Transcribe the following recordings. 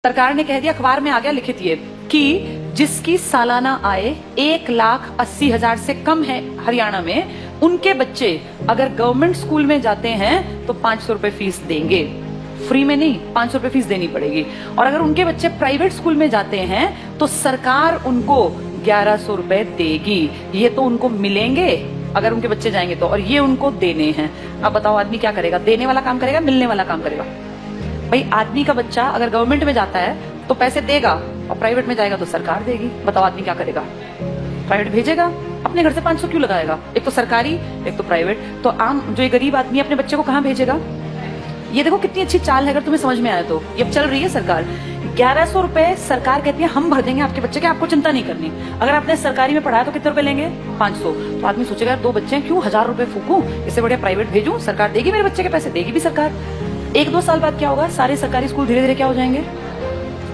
सरकार ने कह दिया, अखबार में आ गया लिखित ये कि जिसकी सालाना आय 1,80,000 से कम है हरियाणा में, उनके बच्चे अगर गवर्नमेंट स्कूल में जाते हैं तो 500 रुपए फीस देंगे। फ्री में नहीं, 500 रुपए फीस देनी पड़ेगी। और अगर उनके बच्चे प्राइवेट स्कूल में जाते हैं तो सरकार उनको 1100 रुपए देगी। ये तो उनको मिलेंगे अगर उनके बच्चे जाएंगे तो, और ये उनको देने हैं। अब बताओ आदमी क्या करेगा? देने वाला काम करेगा, मिलने वाला काम करेगा? भाई आदमी का बच्चा अगर गवर्नमेंट में जाता है तो पैसे देगा, और प्राइवेट में जाएगा तो सरकार देगी। बताओ आदमी क्या करेगा? प्राइवेट भेजेगा, अपने घर से 500 क्यों लगाएगा? एक तो सरकारी, एक तो प्राइवेट। तो आम जो ये गरीब आदमी अपने बच्चे को कहाँ भेजेगा? ये देखो कितनी अच्छी चाल है, अगर तुम्हें समझ में आया तो। ये अब चल रही है सरकार। 1100 रुपए सरकार कहती है हम भर देंगे आपके बच्चे के, आपको चिंता नहीं करनी। अगर आपने सरकारी में पढ़ाया तो कितने रुपए लेंगे? 500। तो आदमी सोचेगा 2 बच्चे हैं, क्यों 1000 रुपए फूकूं, इससे बढ़िया प्राइवेट भेजूं, सरकार देगी मेरे बच्चे के पैसे, देगी भी सरकार। 1-2 साल बाद क्या होगा? सारे सरकारी स्कूल धीरे धीरे क्या हो जाएंगे?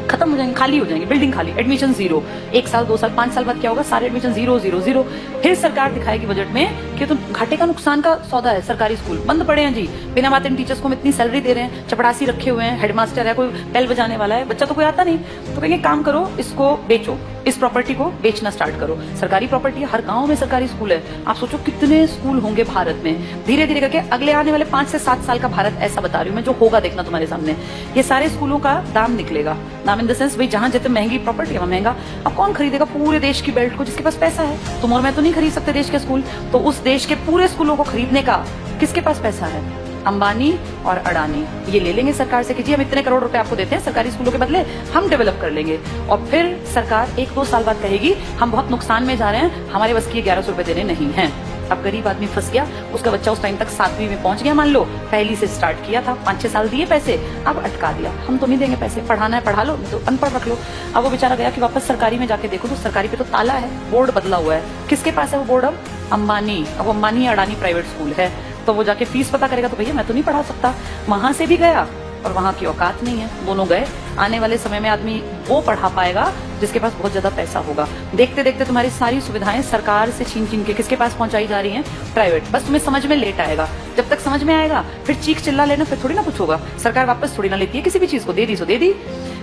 खत्म हो जाएंगे, खाली हो जाएंगे, बिल्डिंग खाली, एडमिशन 0। 1 साल 2 साल 5 साल बाद क्या होगा? सारे एडमिशन 0 0 0। फिर सरकार दिखाएगी बजट में कि तो घाटे का नुकसान का सौदा है, सरकारी स्कूल बंद पड़े हैं जी, बिना बात इन टीचर्स को हम इतनी सैलरी दे रहे हैं, चपड़ासी रखे हुए हैं, हेडमास्टर है, कोई बेल बजाने वाला है, बच्चा तो कोई आता नहीं। तो कहेंगे काम करो, इसको बेचो, इस प्रॉपर्टी को बेचना स्टार्ट करो। सरकारी प्रॉपर्टी है, हर गांव में सरकारी स्कूल है। आप सोचो कितने स्कूल होंगे भारत में। धीरे धीरे करके अगले आने वाले 5 से 7 साल का भारत ऐसा बता रही हूँ मैं, जो होगा देखना तुम्हारे सामने। ये सारे स्कूलों का दाम निकलेगा, दाम इन द सेंस भाई जहां जितने महंगी प्रॉपर्टी है महंगा। अब कौन खरीदेगा पूरे देश की बेल्ट को? जिसके पास पैसा है। तुम और मैं तो नहीं खरीद सकते देश के स्कूल, तो उस देश के पूरे स्कूलों को खरीदने का किसके पास पैसा है? अंबानी और अडानी ये ले लेंगे सरकार से कि जी हम इतने करोड़ रुपए आपको देते हैं, सरकारी स्कूलों के बदले हम डेवलप कर लेंगे। और फिर सरकार 1-2 साल बाद कहेगी हम बहुत नुकसान में जा रहे हैं, हमारे बस की 1100 रुपए देने नहीं है। अब गरीब आदमी फंस गया, उसका बच्चा उस टाइम तक 7वीं में पहुंच गया, मान लो पहली से स्टार्ट किया था, 5-6 साल दिए पैसे, अब अटका दिया, हम तो नहीं देंगे पैसे, पढ़ाना है पढ़ा लो, तो अनपढ़ रख लो। अब वो बेचारा गया कि वापस सरकारी में जाके देखो तो सरकारी पे तो ताला है, बोर्ड बदला हुआ है। किसके पास है वो बोर्ड? अब अंबानी। अब अंबानी अडानी प्राइवेट स्कूल है, तो वो जाके फीस पता करेगा तो भैया मैं तो नहीं पढ़ा सकता। वहां से भी गया और वहां की औकात नहीं है, दोनों गए। आने वाले समय में आदमी वो पढ़ा पाएगा जिसके पास बहुत ज्यादा पैसा होगा। देखते देखते तुम्हारी सारी सुविधाएं सरकार से छीन छीन के किसके पास पहुंचाई जा रही हैं? प्राइवेट। बस तुम्हें समझ में लेट आएगा, जब तक समझ में आएगा फिर चीख चिल्ला लेना, फिर थोड़ी ना कुछ होगा। सरकार वापस थोड़ी ना लेती है किसी भी चीज को, दे दी सो दे दी।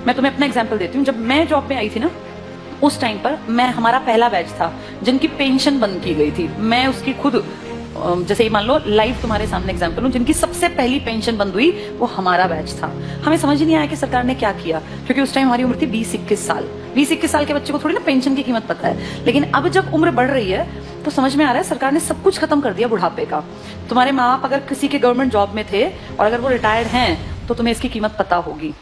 मैं तुम्हें अपना एग्जाम्पल देती हूँ। जब मैं जॉब में आई थी ना, उस टाइम पर हमारा पहला बैच था जिनकी पेंशन बंद की गई थी। मैं उसकी खुद जैसे मान लो लाइव तुम्हारे सामने एग्जांपल हूं, जिनकी सबसे पहली पेंशन बंद हुई वो हमारा बैच था। हमें समझ ही नहीं आया कि सरकार ने क्या किया, क्योंकि उस टाइम हमारी उम्र थी 20-21 साल। 20-21 साल के बच्चे को थोड़ी ना पेंशन की कीमत पता है। लेकिन अब जब उम्र बढ़ रही है तो समझ में आ रहा है सरकार ने सब कुछ खत्म कर दिया बुढ़ापे का। तुम्हारे माँ बाप अगर किसी के गवर्नमेंट जॉब में थे और अगर वो रिटायर्ड हैं तो तुम्हें इसकी कीमत पता होगी।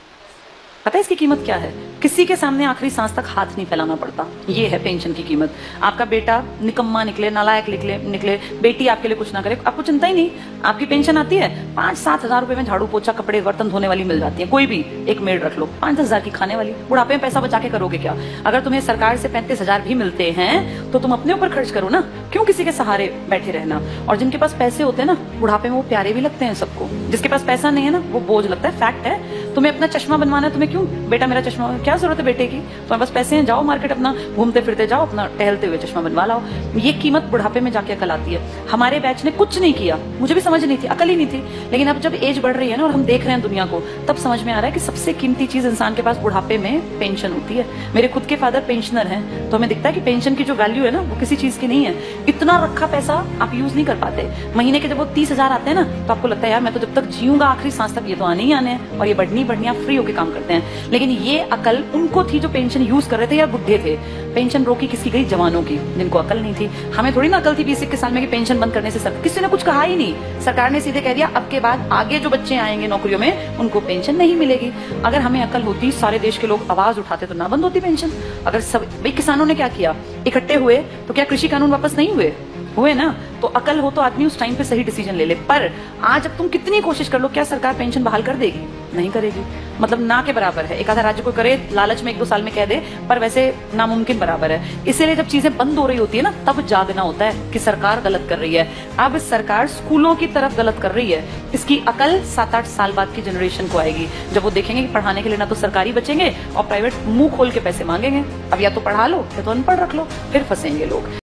पता है इसकी कीमत क्या है? किसी के सामने आखिरी सांस तक हाथ नहीं फैलाना पड़ता। ये है पेंशन की कीमत। आपका बेटा निकम्मा निकले, नालायक निकले, बेटी आपके लिए कुछ ना करे, आपको चिंता ही नहीं। आपकी पेंशन आती है, 5-7 हजार रुपए में झाड़ू पोछा कपड़े बर्तन धोने वाली मिल जाती है। कोई भी एक मेड रख लो, 5-10 हजार की खाने वाली। बुढ़ापे में पैसा बचा के करोगे क्या? अगर तुम्हें सरकार से 35 हजार भी मिलते हैं तो तुम अपने ऊपर खर्च करो ना, क्यों किसी के सहारे बैठे रहना? और जिनके पास पैसे होते हैं ना, बुढ़ापे में वो प्यारे भी लगते हैं सबको। जिसके पास पैसा नहीं है ना, वो बोझ लगता है। फैक्ट है। तुम्हें अपना चश्मा बनवाना है, तुम्हें क्यों बेटा मेरा चश्मा, क्या जरूरत है बेटे की? तुम्हारे पास पैसे हैं, जाओ मार्केट, अपना घूमते फिरते जाओ, अपना टहलते हुए चश्मा बनवा लाओ। ये कीमत बुढ़ापे में जाके अकल आती है। हमारे बैच ने कुछ नहीं किया, मुझे भी समझ नहीं थी, अकल ही नहीं थी। लेकिन अब जब एज बढ़ रही है ना और हम देख रहे हैं दुनिया को, तब समझ में आ रहा है कि सबसे कीमती चीज इंसान के पास बुढ़ापे में पेंशन होती है। मेरे खुद के फादर पेंशनर हैं, तो हमें दिखता है कि पेंशन की जो वैल्यू है ना वो किसी चीज की नहीं है। इतना रखा पैसा आप यूज नहीं कर पाते। महीने के जब वो 30 हजार आते हैं ना, तो आपको लगता है यार मैं तो जब तक जीऊंगा आखिरी सांस तक ये तो आने ही आने हैं, और ये बढ़नी आप फ्री होकर काम करते हैं। लेकिन ये अकल उनको थी जो पेंशन यूज कर रहे थे या बुढ़े थे। पेंशन रोकी किसकी गई? जवानों की, जिनको अकल नहीं थी। हमें थोड़ी ना अकल थी 20-21 साल में कि पेंशन बंद करने से किसी ने कुछ कहा ही नहीं। सरकार ने सीधे कह दिया अब के बाद आगे जो बच्चे आएंगे नौकरियों में उनको पेंशन नहीं मिलेगी। अगर हमें अकल होती, सारे देश के लोग आवाज उठाते तो ना बंद होती पेंशन। अगर सब भाई किसानों ने क्या किया, इकट्ठे हुए तो क्या कृषि कानून वापस नहीं हुए ना? तो अकल हो तो आदमी उस टाइम पे सही डिसीजन ले ले। पर आज अब तुम कितनी कोशिश कर लो, क्या सरकार पेंशन बहाल कर देगी? नहीं करेगी। मतलब ना के बराबर है। एक आधा राज्य को करे, लालच में 1-2 साल में कह दे, पर वैसे नामुमकिन बराबर है। इसीलिए जब चीजें बंद हो रही होती है ना, तब जागना होता है कि सरकार गलत कर रही है। अब सरकार स्कूलों की तरफ गलत कर रही है। इसकी अकल 7-8 साल बाद की जनरेशन को आएगी, जब वो देखेंगे कि पढ़ाने के लिए ना तो सरकारी बचेंगे और प्राइवेट मुंह खोल के पैसे मांगेंगे। अब या तो पढ़ा लो या तो अनपढ़ रख लो, फिर फंसेंगे लोग।